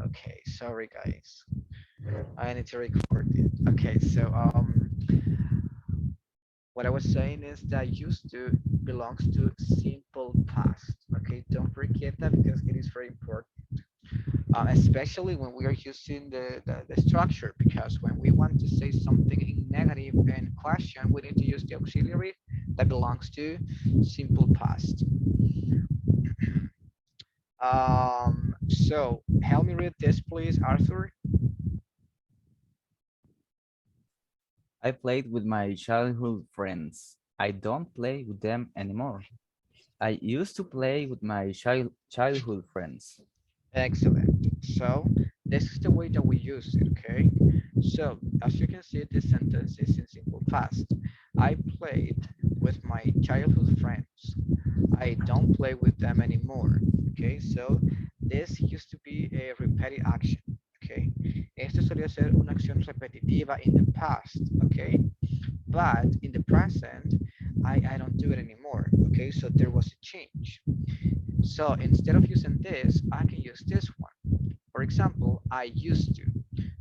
Okay, sorry guys. I need to record it. Okay, so what I was saying is that used to belongs to simple past. Okay, don't forget that because it is very important, especially when we are using the structure. Because when we want to say something in negative and question, we need to use the auxiliary that belongs to simple past. So help me read this, please, Arthur. I played with my childhood friends. I don't play with them anymore. I used to play with my childhood friends. Excellent. So this is the way that we use it, okay? So as you can see, this sentence is in simple past. I played with my childhood friends. I don't play with them anymore. Okay, so this used to be a repeated action. Okay, esto solía ser una acción repetitiva in the past. Okay, but in the present, I don't do it anymore. Okay, so there was a change. So instead of using this, I can use this one. For example, I used to.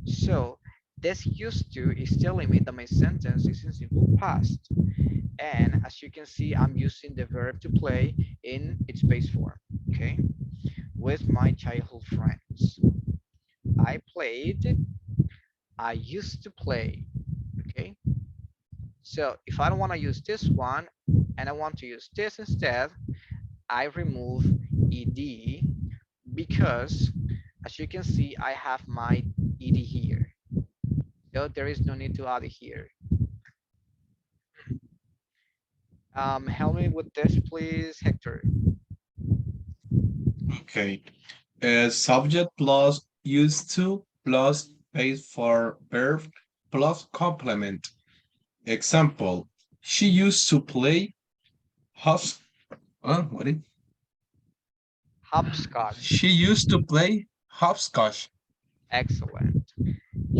So this used to is telling me that my sentence is in simple past. And as you can see, I'm using the verb to play in its base form, okay? With my childhood friends. I played, I used to play, okay? So if I don't want to use this one and I want to use this instead, I remove ed because as you can see, I have my ed here. So there is no need to add it here. Help me with this, please, Hector. Okay. Subject plus used to plus base for verb plus complement. Example, she used to play hos what is Hopscotch. she used to play hopscotch. Excellent.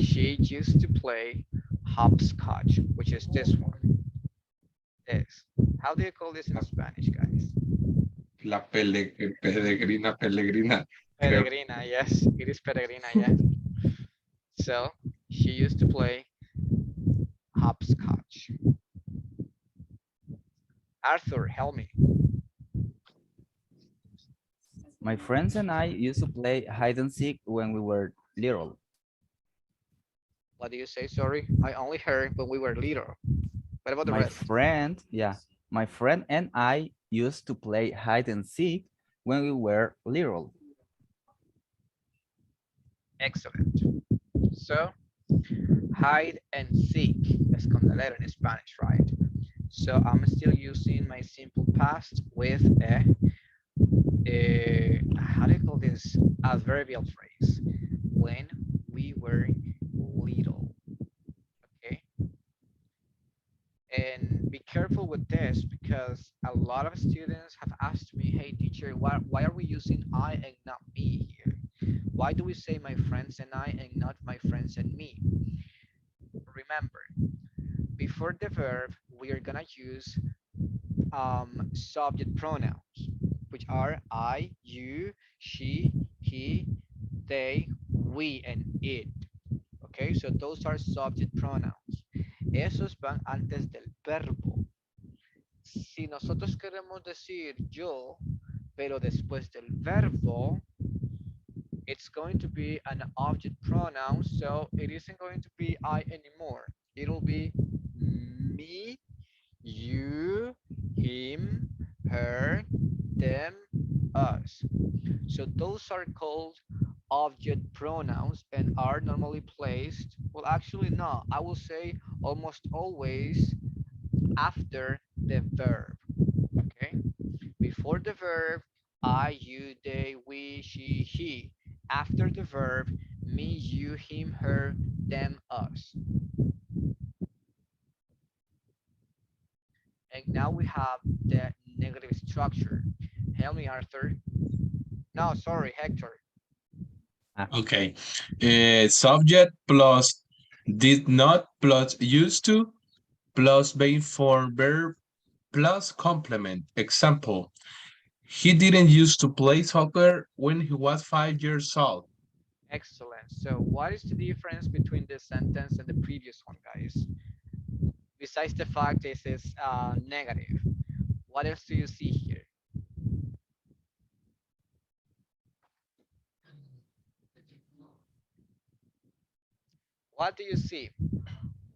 She used to play hopscotch, which is this one. This. How do you call this in Spanish, guys? La peregrina, peregrina, creo. Peregrina, yes. It is peregrina, yes. So, she used to play hopscotch. Arthur, help me. My friends and I used to play hide and seek when we were little. What do you say? Sorry. I only heard when we were little. What about the My rest? friend, yeah, my friend and I used to play hide and seek when we were little. Excellent. So, hide and seek. Escondedero in Spanish, right? So, I'm still using my simple past with a how do you call this adverbial phrase when we were little, okay? And be careful with this because a lot of students have asked me, hey teacher, why are we using I and not me here? Why do we say my friends and I and not my friends and me? Remember, before the verb we are gonna use subject pronouns, which are I, you, she, he, they, we, and it. Okay, so those are subject pronouns. Esos van antes del verbo. Si nosotros queremos decir yo, pero después del verbo, it's going to be an object pronoun, so it isn't going to be I anymore. It'll be me, you, him, her, them, us. So those are called object pronouns and are normally placed, well, actually, no, I will say almost always after the verb. Okay, before the verb, I, you, they, we, she, he. After the verb, me, you, him, her, them, us. And now we have the negative structure. Help me, Arthur. No, sorry, Hector. Ah, Okay. Subject plus did not plus used to plus being for verb plus complement. Example, he didn't used to play soccer when he was 5 years old. Excellent. So what is the difference between this sentence and the previous one, guys? Besides the fact this is negative, what else do you see here? What do you see?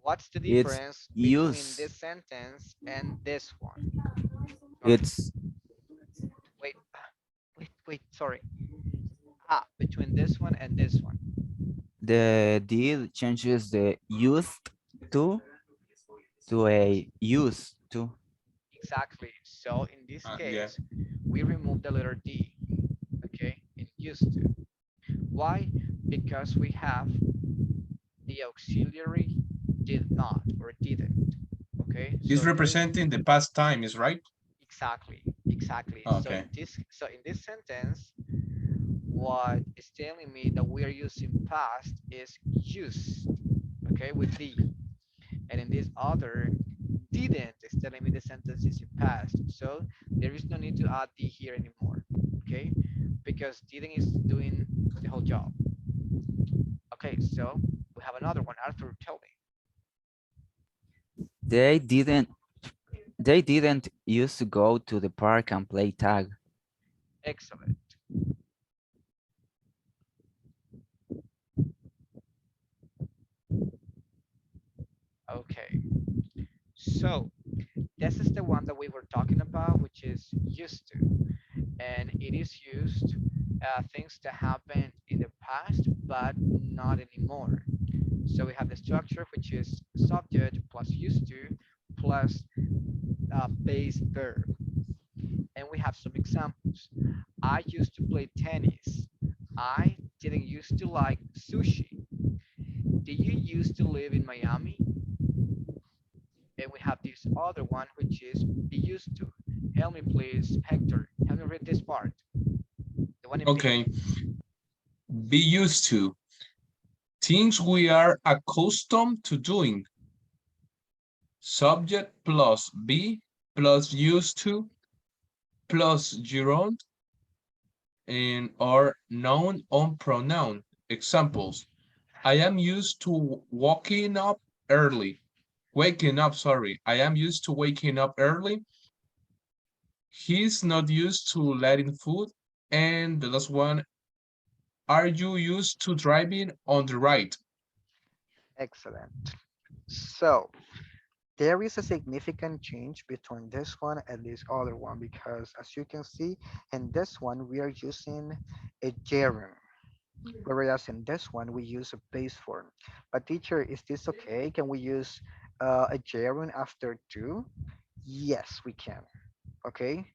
What's the It's difference between use. this sentence and this one? Okay, It's wait, wait, sorry. Ah, between this one and this one. the did changes the used to a used to. Exactly. So in this Yeah. case, we remove the letter D, okay, in used to. Why? Because we have the auxiliary did not or didn't, okay? It's So there is representing the past time, is right? exactly. So Okay. in this sentence, what is telling me that we are using past is used, okay, with D. And in this other, didn't is telling me the sentence is in past. So there is no need to add D here anymore, okay? Because didn't is doing the whole job. Okay, so we have another one. Arthur, tell me. They didn't they didn't used to go to the park and play tag. Excellent. Okay, so this is the one that we were talking about, which is used to, and it is used things that happened in the past but not anymore. So we have the structure, which is subject plus used to plus base verb, and we have some examples. I used to play tennis. I didn't used to like sushi. Did you used to live in Miami? And we have this other one, which is be used to. Help me, please, Hector. Help me read this part. The one in pink. Okay. Be used to. Things we are accustomed to doing. Subject plus be plus used to plus gerund and or noun on pronoun. Examples. I am used to waking up early. Waking up, sorry. I am used to waking up early. He's not used to letting food. And the last one, are you used to driving on the right? Excellent. So there is a significant change between this one and this other one because as you can see in this one we are using a gerund, whereas in this one we use a base form. But teacher, is this okay? Can we use a gerund after to? Yes, we can. Okay,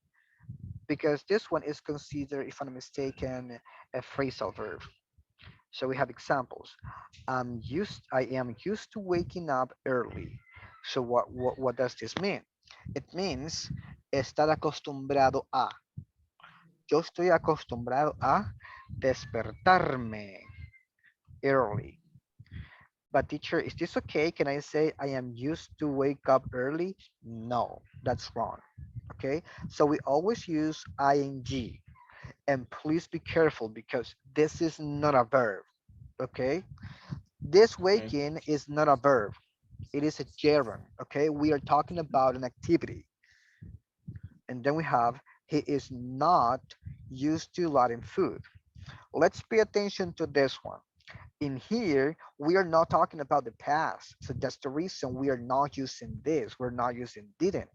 because this one is considered, if I'm not mistaken, a phrasal verb. So we have examples. I am used to waking up early. So what does this mean? It means estar acostumbrado a. Yo estoy acostumbrado a despertarme early. But teacher, is this okay? Can I say I am used to wake up early? No, that's wrong. Okay, so we always use ing. And please be careful because this is not a verb. Okay, this Okay. waking is not a verb. It is a gerund. Okay, we are talking about an activity. And then we have he is not used to letting food. Let's pay attention to this one. In here, we are not talking about the past. So that's the reason we are not using this. We're not using didn't.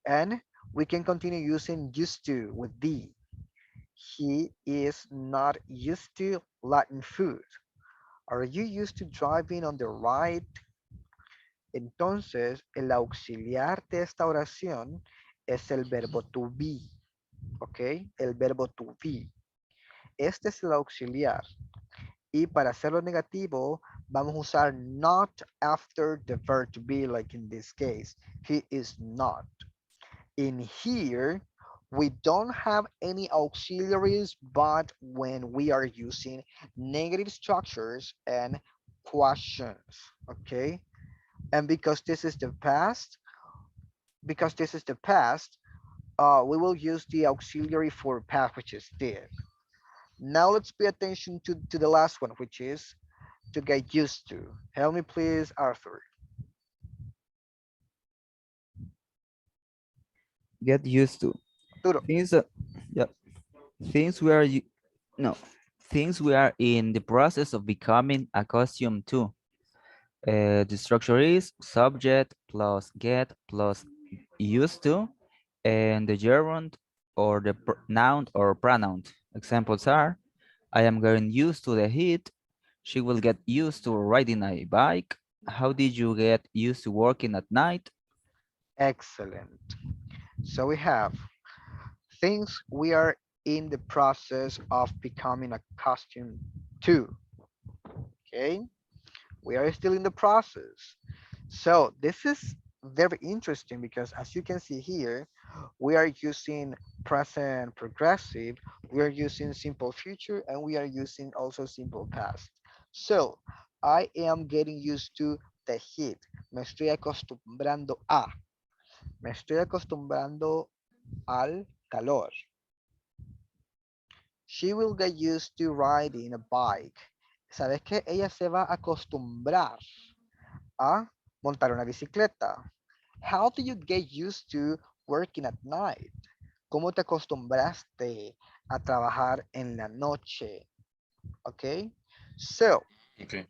And we can continue using used to with D. He is not used to Latin food. Are you used to driving on the right? Entonces, el auxiliar de esta oración es el verbo to be, ¿ok? El verbo to be. Este es el auxiliar. Y para hacerlo negativo, vamos a usar not after the verb to be, like in this case. He is not. In here, we don't have any auxiliaries, but when we are using negative structures and questions, okay? And because this is the past, we will use the auxiliary for past, which is did. Now let's pay attention to the last one, which is to get used to. Help me please, Arthur. Get used to. Arturo. Things yeah, things we are no things we are in the process of becoming accustomed to. The structure is subject plus get plus used to, and the gerund or the noun or pronoun. Examples are: I am getting used to the heat. She will get used to riding a bike. How did you get used to working at night? Excellent. So we have things we are in the process of becoming accustomed to. Okay, we are still in the process. So this is very interesting because as you can see here, we are using present progressive, we are using simple future, and we are using also simple past. So I am getting used to the heat. Me estoy acostumbrando a. Me estoy acostumbrando al calor. She will get used to riding a bike. ¿Sabes qué? Ella se va a acostumbrar a montar una bicicleta. How do you get used to working at night? ¿Cómo te acostumbraste a trabajar en la noche? Okay. So, Okay.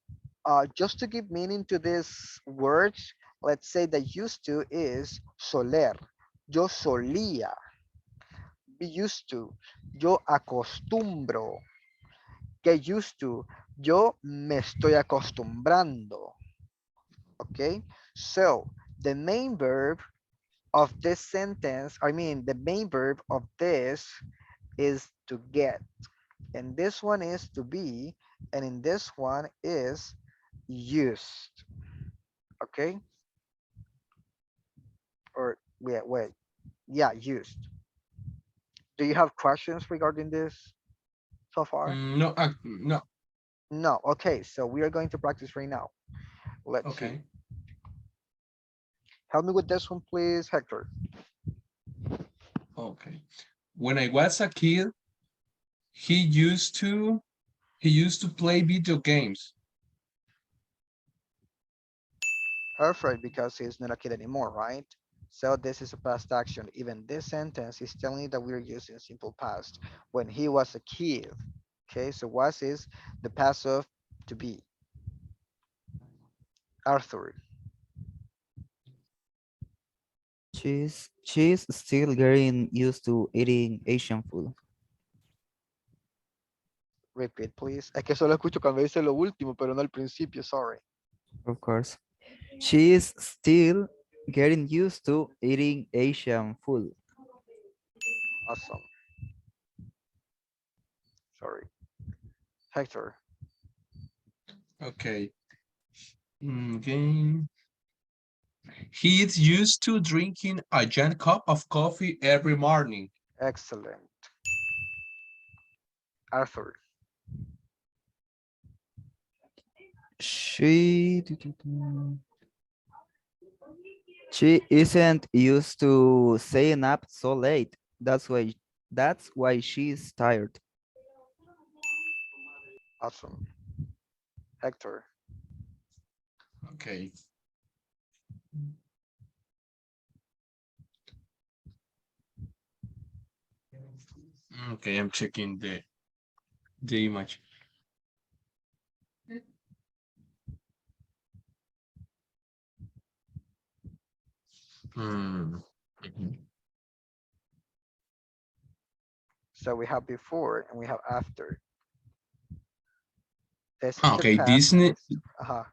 just to give meaning to these words, let's say that used to is soler. Yo solía. Be used to. Yo acostumbro. Get used to. Yo me estoy acostumbrando. Okay. So, the main verb of this sentence, I mean, the main verb of this is to get. And this one is to be. And in this one is used. Okay. Or wait. Yeah, used. Do you have questions regarding this so far? No, no. No. Okay. So we are going to practice right now. Let's see. Okay. Help me with this one, please, Hector. Okay. When I was a kid, he used to he used to play video games. Perfect, because he's not a kid anymore, right? So this is a past action. Even this sentence is telling you that we're using simple past. When he was a kid. Okay, so was is the past of to be. Arthur. She's still getting used to eating Asian food. Repeat, please. Es que solo escucho cuando dice lo último, pero no al principio, sorry. Of course. She is still getting used to eating Asian food. Awesome. Sorry. Hector. Okay. Game. He is used to drinking a giant cup of coffee every morning. Excellent. Arthur. She she isn't used to staying up so late. That's why she's tired. Awesome. Hector. Okay. Okay, I'm checking the image. Hmm. So we have before and we have after. This is the Okay, past. Disney. Uh-huh.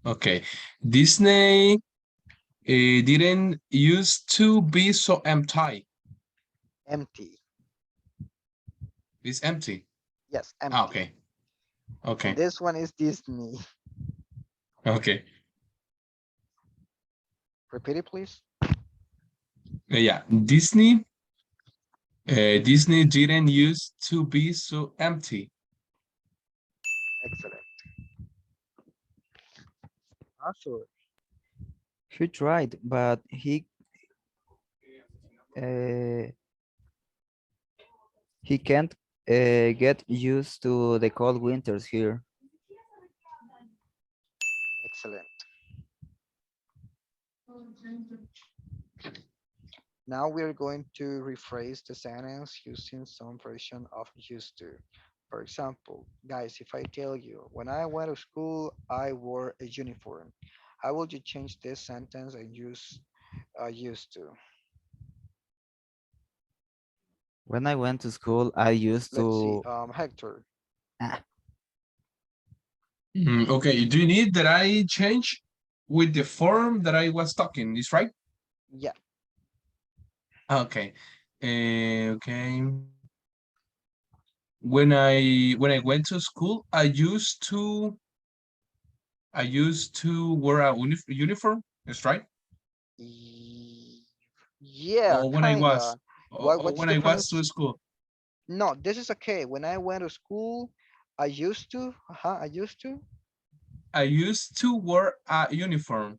Okay, Disney didn't used to be so empty. Empty. It's empty. Yes, Ah, empty. okay. And Okay. this one is Disney. Okay. Repeat it, please. Yeah, Disney didn't used to be so empty. Excellent. Arthur. He tried, but uh, he can't Get used to the cold winters here. Excellent. Now we're going to rephrase the sentence using some version of used to. For example, guys, if I tell you, when I went to school, I wore a uniform, how would you change this sentence and use used to? When I went to school, I used Let's see, to. Hector. Ah, Okay, do you need that I change with the form that I was talking? Is right? Yeah, Okay. Okay. When I went to school, I used to wear a uniform. That's right. y- yeah, Or when I was, kinda. or What's when the I was to pronouns? school, No, this is okay. When I went to school, I used to. I used to. I used to wear a uniform.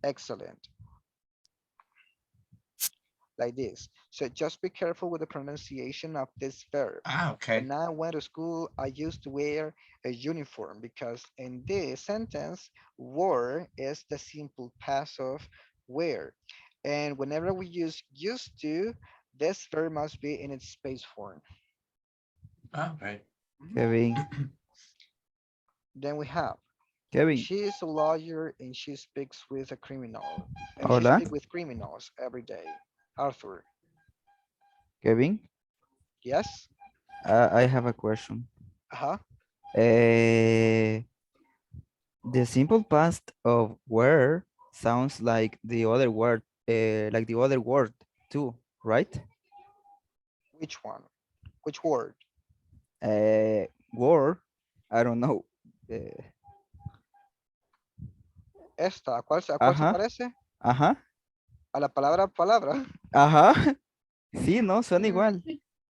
Excellent. Like this. So just be careful with the pronunciation of this verb. Ah, okay. When I went to school, I used to wear a uniform because in this sentence, wore is the simple past of wear. And whenever we use used to, this verb must be in its space form. Ah, okay. Mhm. Kevin, Then we have, Kevin, she is a lawyer and she speaks with a criminal. And she hola, speaks with criminals every day. Arthur, Kevin. yes? I have a question. Uh-huh. Uh, the simple past of where sounds like the other word too, right? Which one? Which word? Word, I don't know. Uh, Esta, a cuál se ajá, parece? ajá, A la palabra palabra. ajá. Sí, no, son Mm, igual.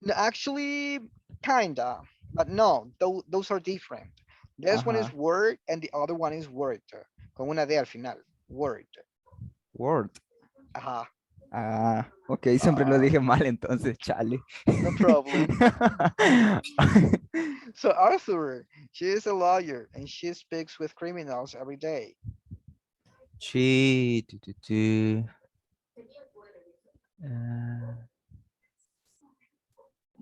no, actually, kinda, but no, those are different. This one is Ajá, word and the other one is word, con una D al final. Word. word. Ajá. Ah, ok, siempre lo Uh, dije mal entonces, chale. no problem. So Arthur, she is a lawyer and she speaks with criminals every day. She, uh,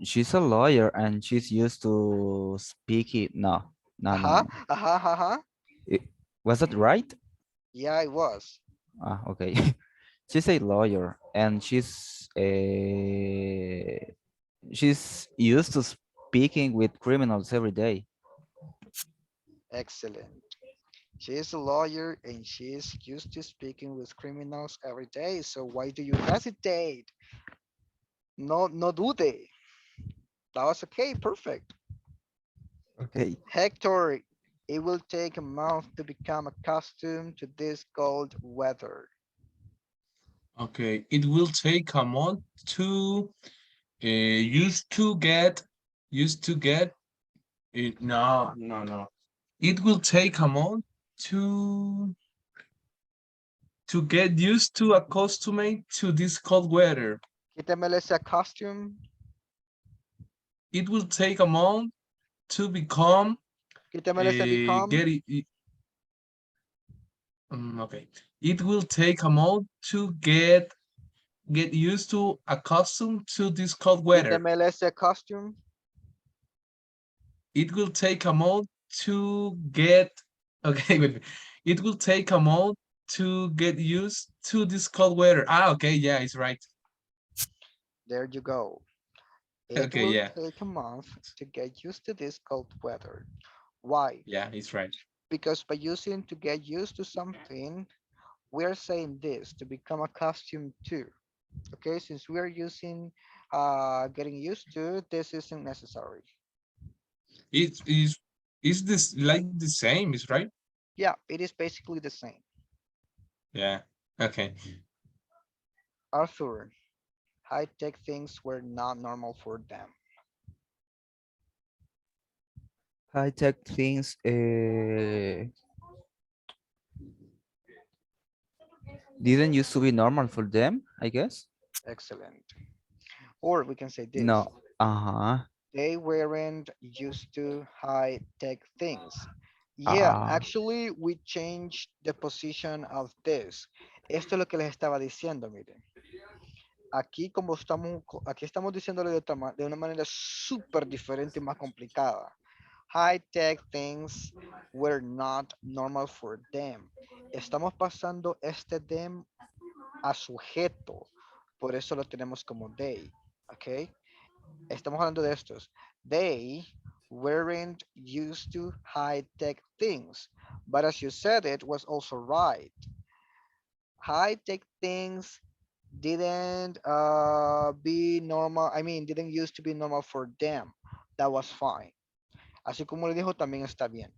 she's a lawyer and she's used to speak it. No, no, no, Ajá, no. ajá, ajá. It, was that right? Yeah, it was. Ah, okay. She's a lawyer and she's used to speaking with criminals every day. Excellent. She is a lawyer and she is used to speaking with criminals every day. So why do you hesitate? No, no dude. That was okay. Perfect. Okay. Hector, it will take a month to become accustomed to this cold weather. Okay. It will take a month to used to get it. No, no, no. It will take a month to to get used to accustoming to this cold weather. Quítamele ese costume. It will take a month to become Quítamele ese become. get it. Okay. It will take a month to get used to accustomed to this cold weather. Quítamele ese costume. It will take a month to get okay, wait, it will take a month to get used to this cold weather. Ah, okay, yeah, it's right. There you go. It Okay, will yeah, take a month to get used to this cold weather. Why? yeah, it's right. Because by using to get used to something, we are saying this to become accustomed to. Okay, since we are using getting used to, this isn't necessary. It is this like the same, is right? Yeah, it is basically the same. Yeah. Okay. Arthur, high-tech things were not normal for them. High tech things didn't used to be normal for them, I guess. Excellent. Or we can say this. No. Uh-huh. They weren't used to high tech things. Yeah, Ah, actually, we changed the position of this. Esto es lo que les estaba diciendo, miren. Aquí, como estamos, aquí estamos diciéndole de, de una manera súper diferente y más complicada. High tech things were not normal for them. Estamos pasando este them a sujeto. Por eso lo tenemos como they. ¿Ok? Estamos hablando de estos. They weren't used to high tech things. But as you said, it was also right. High tech things didn't be normal. I mean, didn't used to be normal for them. That was fine. Así como le dijo, también está bien.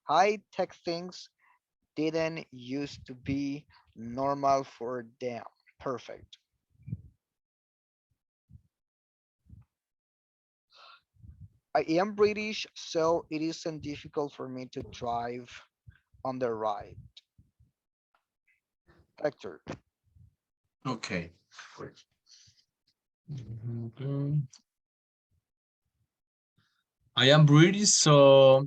High tech things didn't used to be normal for them. Perfect. I am British, so it isn't difficult for me to drive on the right. Hector, Okay. Mhm. I am British, so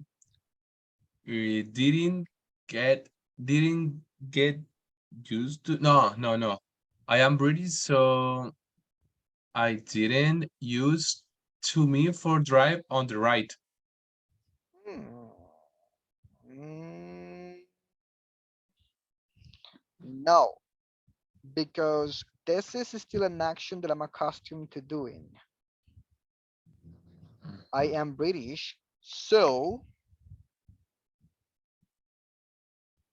we didn't get used to. No. I am British, so I didn't use to me for drive on the right. hmm, mm, no, because this is still an action that I'm accustomed to doing. I Mhm. am British, so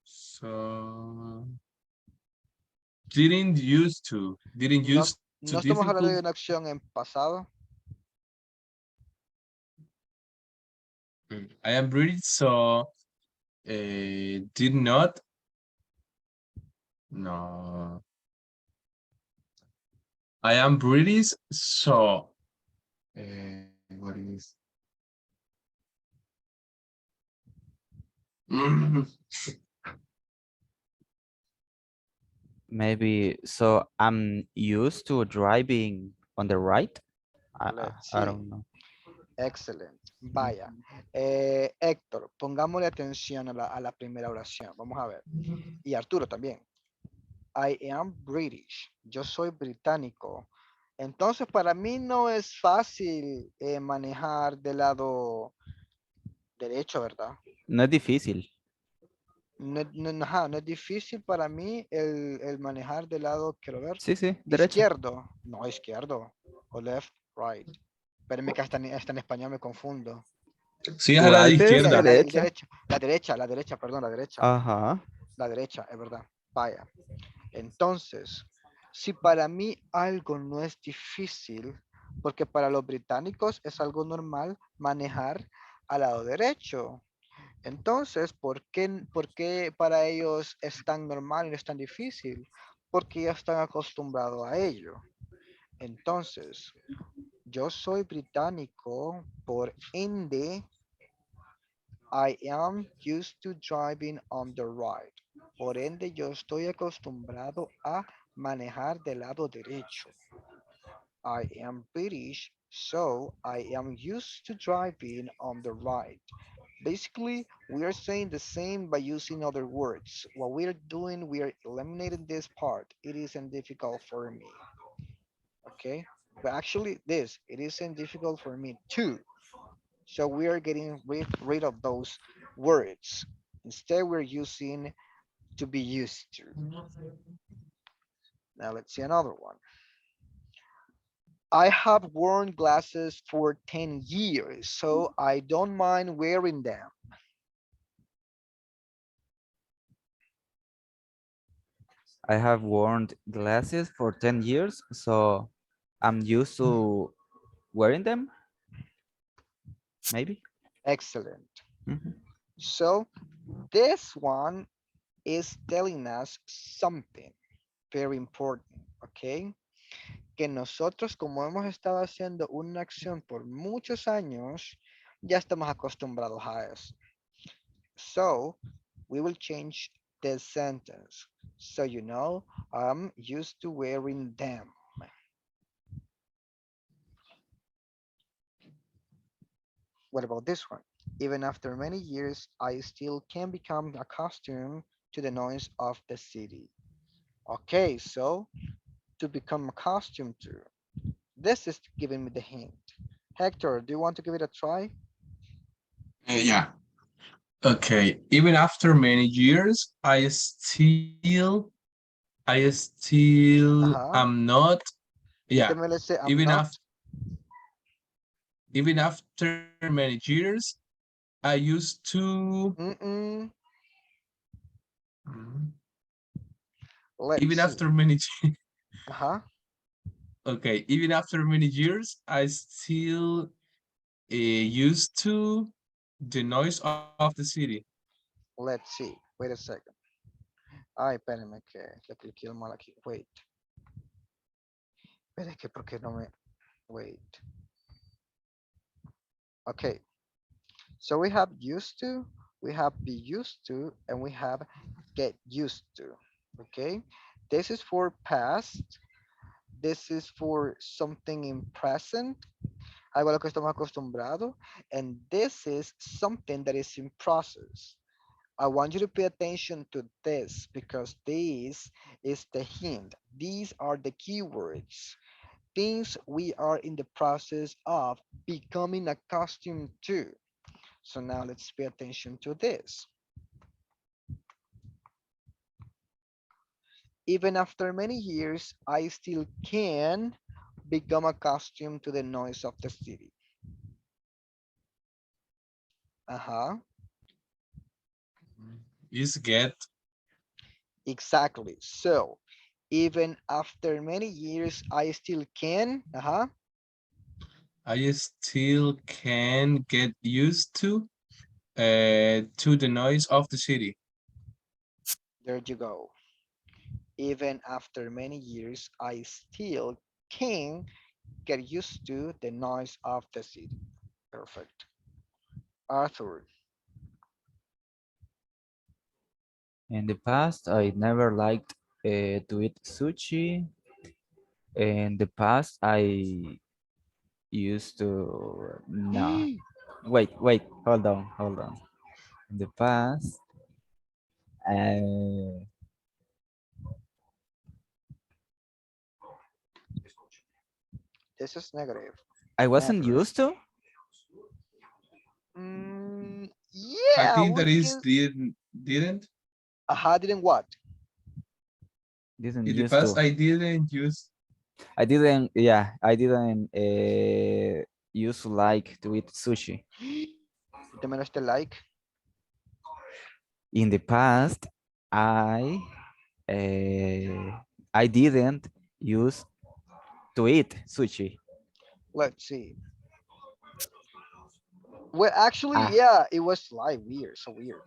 So didn't no, use to no estamos hablando de difficult. una acción en pasado. I am British, so did not. No, I am British, so what is? maybe so I'm used to driving on the right. Let's I see. don't know. Excellent. Vaya. Mhm. Héctor, pongámosle atención a la primera oración. Vamos a ver. Y Arturo también. I am British. Yo soy británico. Entonces, para mí no es fácil manejar del lado derecho, ¿verdad? No es difícil. No, ajá, no es difícil para mí el manejar del lado, quiero ver, Sí, sí, derecho. izquierdo. No, izquierdo. O left, right. Espérenme que hasta en español me confundo. Sí, es a la de Right es izquierda. derecha. La derecha, perdón, Ajá. la derecha, es verdad. Vaya. Entonces, si para mí algo no es difícil, porque para los británicos es algo normal manejar al lado derecho. Entonces, por qué para ellos es tan normal y no es tan difícil? Porque ya están acostumbrados a ello. Entonces, yo soy británico, por ende, I am used to driving on the right. Por ende, yo estoy acostumbrado a manejar del lado derecho. I am British, so I am used to driving on the right. Basically, we are saying the same by using other words. What we are doing, we are eliminating this part. It isn't difficult for me. Okay? But actually, it isn't difficult for me too. So we are getting rid of those words. Instead, we're using to be used to. Now let's see another one. I have worn glasses for 10 years, so I don't mind wearing them. I have worn glasses for 10 years, so I'm used to wearing them, maybe. Excellent. Mhm. So this one is telling us something very important, okay? Que nosotros, como hemos estado haciendo una acción por muchos años, ya estamos acostumbrados a eso. So we will change the sentence. So you know, I'm used to wearing them. What about this one? Even after many years, I still can become accustomed to the noise of the city. Okay, so to become accustomed to. This is giving me the hint. Hector, do you want to give it a try? Yeah. Okay. Even after many years, I still Uh-huh. am not. Yeah. Then let's say I'm Even not. after even after many years, I used to. Mm-mm. Mhm. Let's Even see. after many. Uh-huh. Okay. Even after many years, I still used to the noise of the city. Let's see. Wait a second. Ay, espérame que le cliqué mal aquí. Wait. Espera, que por qué no me... Wait. Okay. So we have used to, we have be used to, and we have get used to. Okay. This is for past. This is for something in present. Algo a lo que estamos acostumbrados. And this is something that is in process. I want you to pay attention to this because this is the hint. These are the keywords. Things we are in the process of becoming accustomed to. So now let's pay attention to this. Even after many years, I still can become accustomed to the noise of the city. Uh-huh. Is get. Exactly. So even after many years, I still can. Uh-huh. I still can get used to the noise of the city. There you go. Even after many years, I still can get used to the noise of the city. Perfect. Arthur, In the past, I never liked to eat sushi. In the past, I used to no. Wait, hold on. In the past, uh, this is negative. I wasn't Never. used to. I Yeah, think we that is can. didn't. Aha, didn't what? Didn't In the used past, to. I didn't use. I didn't. Yeah, I didn't used to like to eat sushi. También este like. In the past, I I didn't use to eat sushi. Let's see. Well, actually, Ah, yeah, it was like weird, so weird.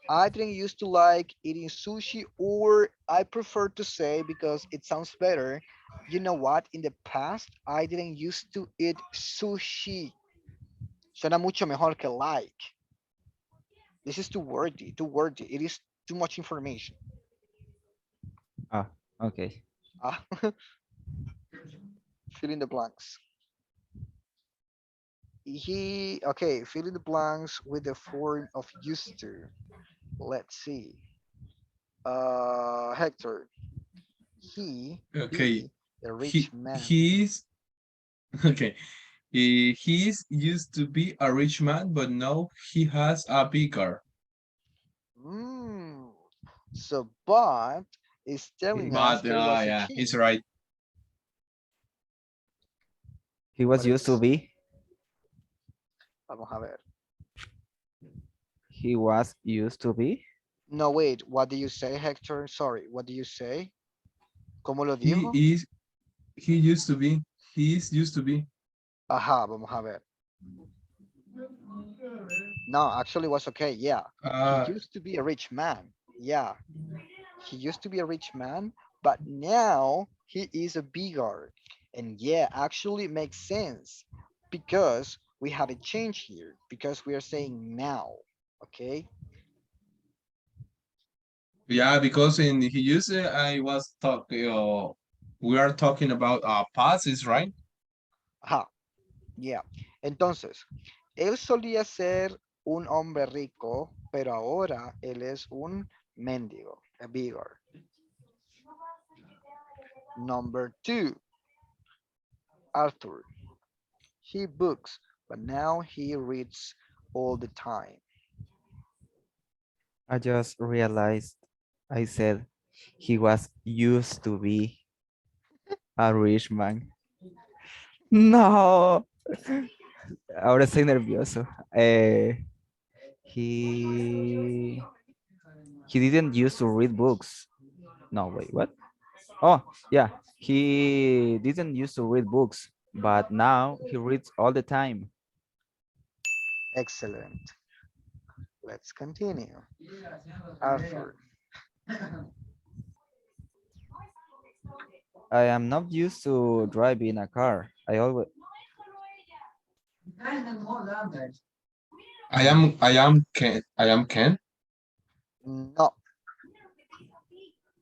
I didn't used to like eating sushi, or I prefer to say because it sounds better. You know what? In the past, I didn't used to eat sushi. Suena mucho mejor que like. This is too wordy, too wordy. It is too much information. ah, okay. Ah, fill in the blanks. Okay, fill in the blanks with the form of used to. Let's see. Hector, he Okay, be a rich he man. he's okay. He's used to be a rich man, but now he has a big car. Mm. So, but is telling us But there was a yeah, he's change. right. He was What used to is? be. Vamos a ver. He was used to be. No, wait. What do you say, Hector? Sorry. What do you say? ¿Cómo lo He dijo? is. He used to be. He is used to be. Ajá, vamos a ver. No, actually was okay. Yeah. He Uh, used to be a rich man. Yeah. He used to be a rich man, but now he is a bigger. And yeah, actually it makes sense because we have a change here because we are saying now. Okay. yeah, because in he used I was talking. We are talking about passes, right? Ajá. Yeah. Entonces, Él solía ser un hombre rico, pero ahora él es un mendigo, a beggar. Number two, Arthur. He books, but now he reads all the time. I just realized I said he was used to be a rich man. No, ahora estoy nervioso. He he didn't used to read books. No, wait, what? Oh, yeah, he didn't used to read books, but now he reads all the time. Excellent. Let's continue. Arthur. I am not used to driving a car. I am No,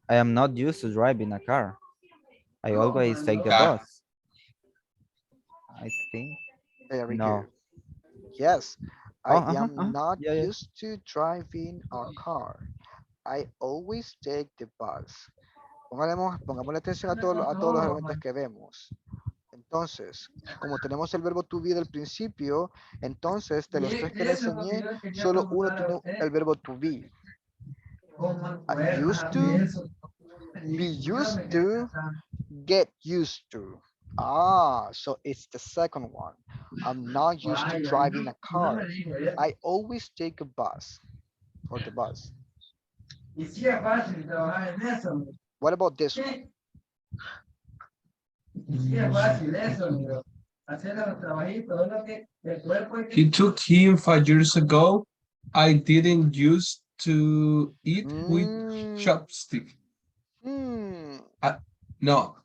I am not used to driving a car. I always take the Got bus. I think very no. good. Yes, Oh, I am not yeah, yeah. used to driving a car. I always take the bus. Pongámosle atención a todos los elementos que vemos. Entonces, como tenemos el verbo to be del principio, entonces de los tres que le enseñé, solo uno tiene el verbo to be. Used to, be used to, get used to. Ah, so it's the second one. I'm not used to driving a car. I always take a bus or the bus. What about this one? He took him 5 years ago. I didn't used to eat with Mm, chopstick. hmm. No.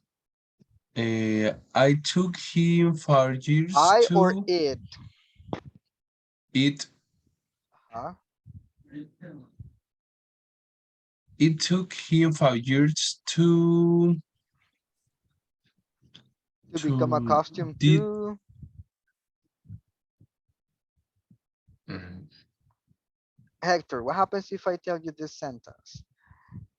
I took him 5 years I or to it? eat. Huh? It took him 5 years To become to accustomed did. to. Mm, Hector, what happens if I tell you this sentence?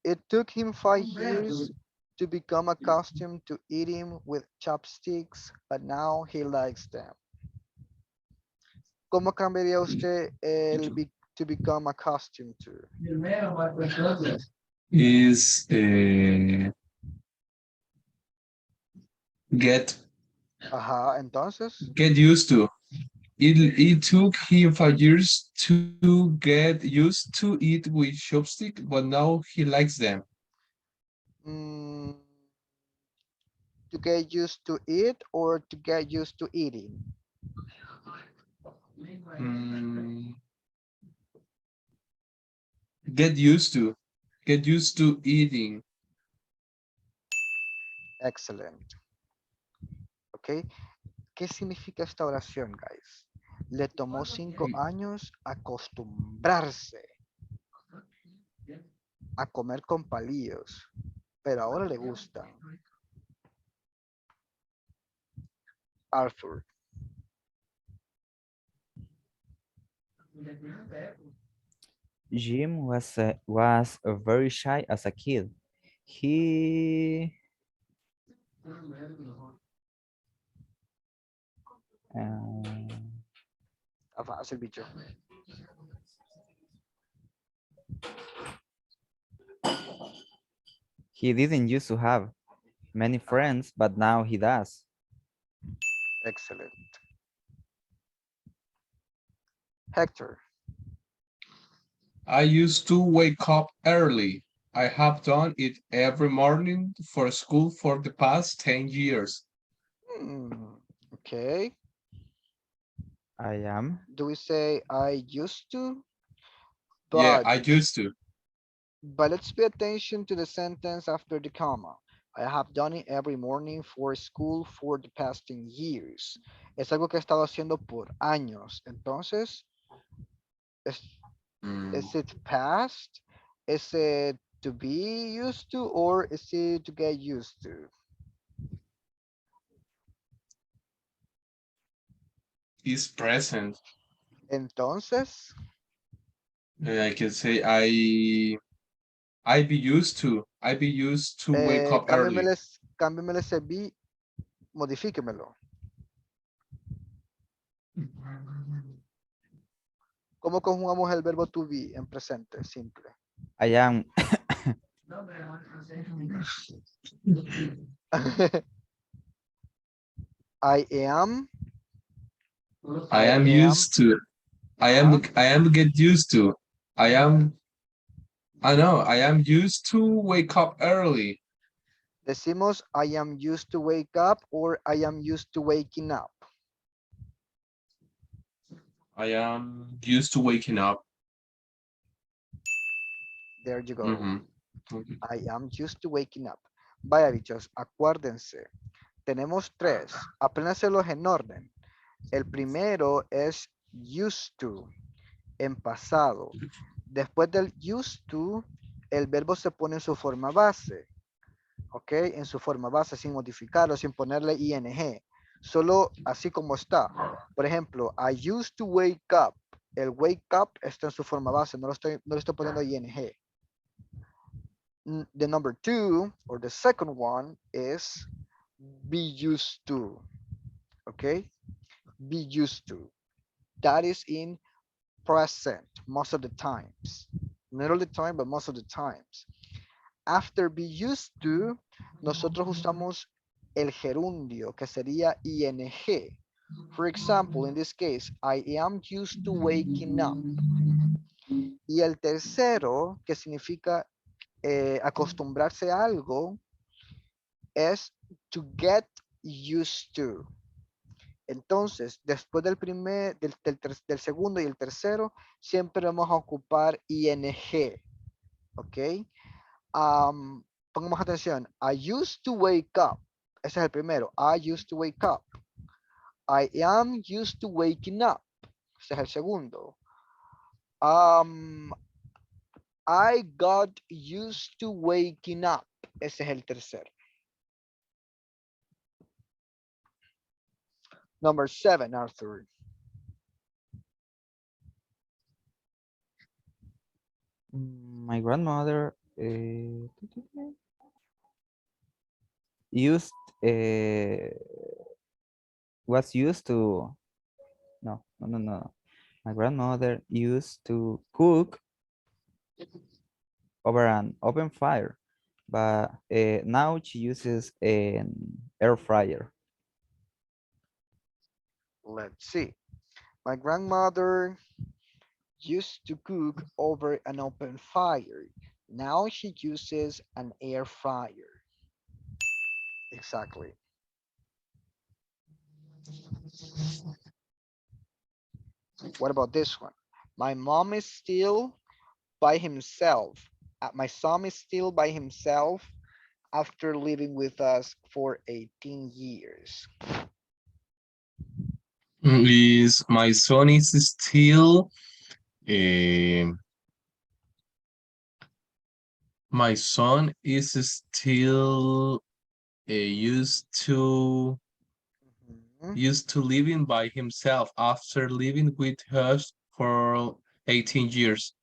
It took him 5 years to become accustomed to eating with chopsticks, but now he likes them. ¿Cómo cambiaría usted el to become accustomed to? Is get Ajá, entonces. get used to. It took him 5 years to get used to eat with chopstick, but now he likes them. mm, to get used to it or to get used to eating? Mm, get used to. Get used to eating. Excellent. Ok. ¿Qué significa esta oración, guys? Le tomó 5 años acostumbrarse a comer con palillos, pero ahora le gustan. Arthur. Jim was very shy as a kid. He uh, Está fácil, bicho. he didn't used to have many friends, but now he does. Excellent. Hector. I used to wake up early. I have done it every morning for school for the past 10 years. Okay. I am. Do we say I used to? Yeah, But I used to. let's pay attention to the sentence after the comma. I have done it every morning for school for the past 10 years. Es algo que he estado haciendo por años. Entonces, ¿es, Mm, is it past? Is it to be used to or is it to get used to? is present. Entonces, I can say I be used to. I be used to wake up early. cámbiamele ese be, modifíquemelo. ¿Cómo conjugamos el verbo to be en presente? Simple. I am. I am. I am used to. I am get used to. I know I am used to wake up early. Decimos I am used to wake up or I am used to waking up. I am used to waking up. There you go. Mhm. I am used to waking up. Vaya bichos, acuérdense. Tenemos tres. Apréndanselos en orden. El primero es used to, en pasado. Después del used to, el verbo se pone en su forma base. ¿Ok? En su forma base, sin modificarlo, sin ponerle ing. Solo así como está. Por ejemplo, I used to wake up. El wake up está en su forma base, no le estoy poniendo ing. The number two, or the second one, is be used to. Okay? Be used to. That is in present most of the times. Not all the time, but most of the times. After be used to, nosotros usamos el gerundio, que sería ing. For example, in this case, I am used to waking up. Y el tercero, que significa acostumbrarse a algo, es to get used to. Entonces, después del primer, del segundo y el tercero, siempre vamos a ocupar ing. ¿Ok? Pongamos atención. I used to wake up. Ese es el primero. I used to wake up. I am used to waking up. Ese es el segundo. I got used to waking up. Ese es el tercero. Number 7, Arthur. My grandmother used was used to no. My grandmother used to cook over an open fire, but now she uses an air fryer. Let's see. My grandmother used to cook over an open fire. Now she uses an air fryer. Exactly. What about this one? My mom is still by himself. My son is still by himself after living with us for 18 years. Is my son is still my son is still Mhm. used to living by himself after living with us for 18 years.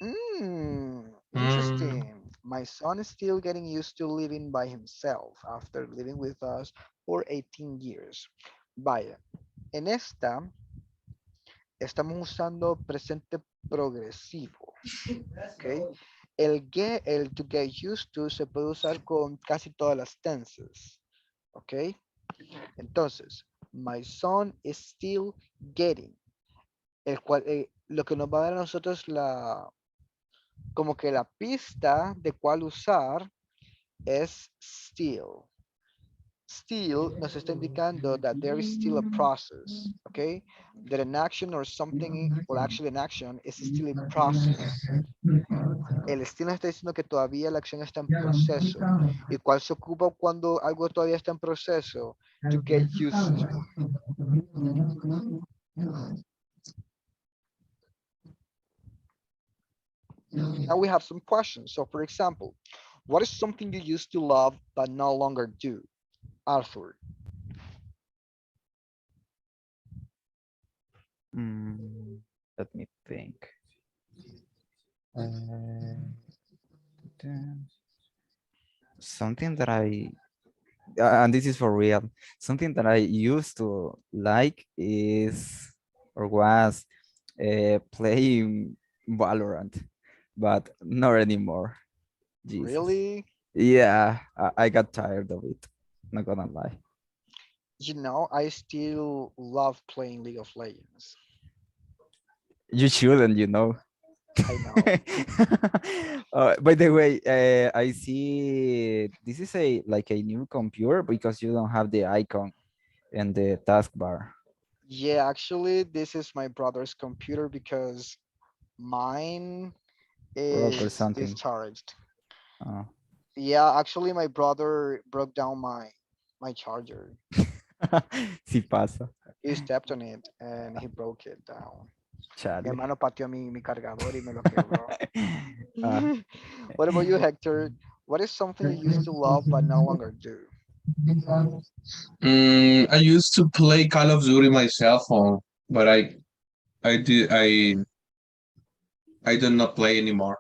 Mm, Interesting. My son is still getting used to living by himself after living with us for 18 years. Vaya, en esta estamos usando presente progresivo, ¿ok? El to get used to se puede usar con casi todas las tenses, ¿ok? Entonces, my son is still getting, el cual, lo que nos va a dar a nosotros como que la pista de cuál usar es still. Still nos está indicando that there is still a process, okay? That an action or something, or actually an action is still in process. El still nos está diciendo que todavía la acción está en proceso. ¿Y cuál se ocupa cuando algo todavía está en proceso? To get used to. Now we have some questions. So for example, what is something you used to love but no longer do? Arthur. Mm, let me think. Uh, then something that and this is for real. Something that I used to like is or was playing Valorant, but not anymore. Jesus. Really? Yeah, I got tired of it. Not gonna lie. I still love playing League of Legends. You shouldn't. I know. By the way, I see this is a like a new computer because you don't have the icon in the taskbar. Yeah, actually, this is my brother's computer because mine Broke or is something. discharged. Oh. Yeah, actually, my brother broke down my charger. Sí pasa. He stepped on it and he broke it down. Mi Chale. hermano pateó mi cargador y me lo quebró. Ah, What about you, Hector? What is something you used to love but no longer do? I used to play Call of Duty my cell phone, but I did I do not play anymore.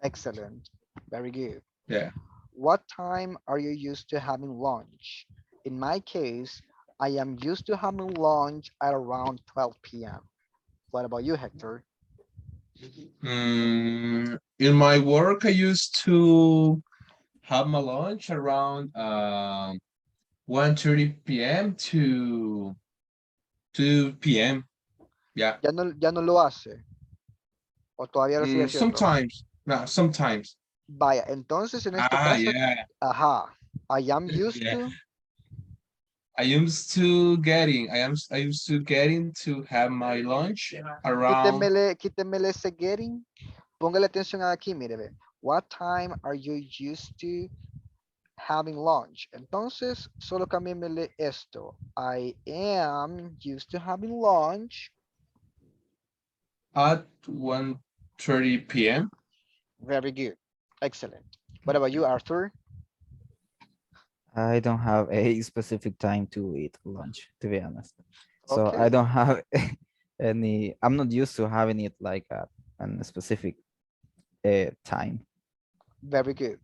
Excellent. Very good. Yeah. What time are you used to having lunch? In my case, I am used to having lunch at around 12 p.m. What about you, Hector? In my work, I used to have my lunch around 1:30 p.m. to 2 p.m. Yeah. Ya no lo hace o todavía lo sigue haciendo. Sometimes. No, sometimes. Vaya, entonces en este Ah, caso, yeah. ajá, I am used Yeah. to, I used to getting to have my lunch around quítemele ese getting, póngale atención aquí, mire, ve. What time are you used to having lunch? Entonces, solo cambiémele esto. I am used to having lunch. at 1:30 p.m. Very good. Excellent. What about you, Arthur? I don't have a specific time to eat lunch, to be honest. So I Okay, don't have any. I'm not used to having it like at a specific time. very good.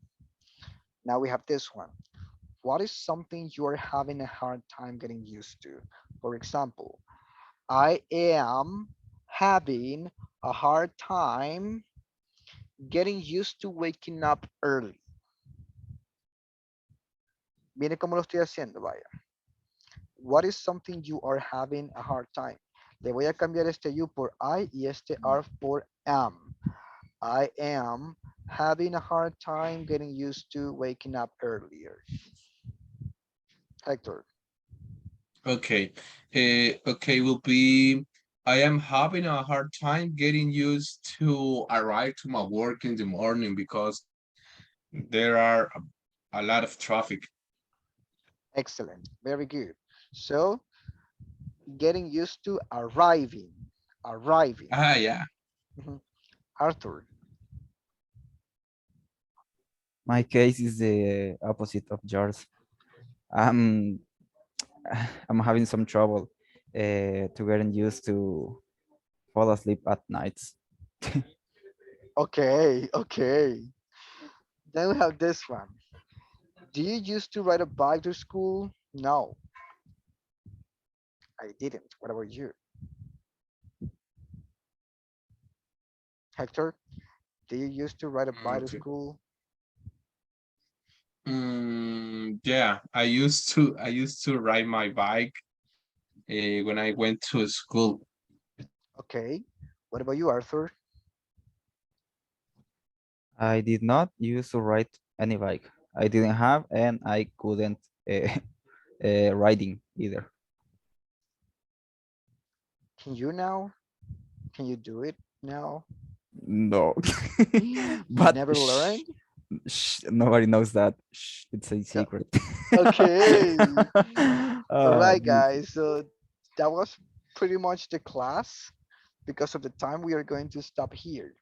Now we have this one. What is something you are having a hard time getting used to? For example, I am having a hard time getting used to waking up early. Mire cómo lo estoy haciendo, vaya. What is something you are having a hard time? Le voy a cambiar este you por I y este are por am. I am having a hard time getting used to waking up earlier. Hector. Okay. Okay, will be I am having a hard time getting used to arrive to my work in the morning because there are a lot of traffic. Excellent. Very good. So getting used to arriving. Arriving. Ah, yeah. Mhm. Arthur. My case is the opposite of yours. I'm I'm having some trouble to getting used to fall asleep at nights. Okay, okay. Then we have this one. Do you used to ride a bike to school? No, I didn't. What about you? Hector, do you used to ride a bike to Okay. school? Yeah, I used to ride my bike when I went to school. Okay. What about you, Arthur? I did not used to ride any bike. I didn't have and I couldn't uh, riding either. Can you now? Can you do it now? No, You but never learned? nobody knows that. It's a Yeah. secret. Okay. All Ah, right, Jesus. guys. So that was pretty much the class. Because of the time, we are going to stop here.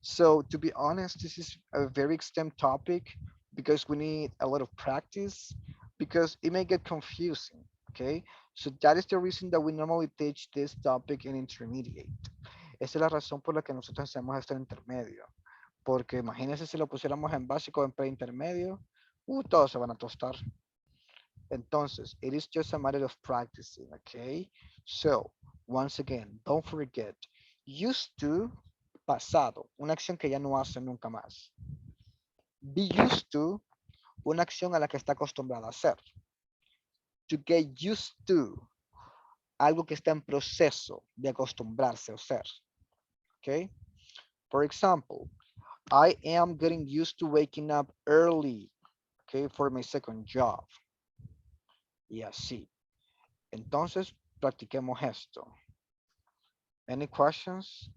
So to be honest, this is a very extreme topic because we need a lot of practice because it may get confusing. Okay. So that is the reason that we normally teach this topic in intermediate. Esa es la razón por la que nosotros hacemos esto en intermedio. Porque imagínense si lo pusiéramos en básico o en preintermedio, todos se van a tostar. Entonces, it is just a matter of practicing, okay? So, once again, don't forget, used to, pasado, una acción que ya no hace nunca más. Be used to, una acción a la que está acostumbrada a hacer. To get used to, algo que está en proceso de acostumbrarse a hacer, okay? For example, I am getting used to waking up early, okay, for my second job. Y así. Entonces, practiquemos esto. Any questions?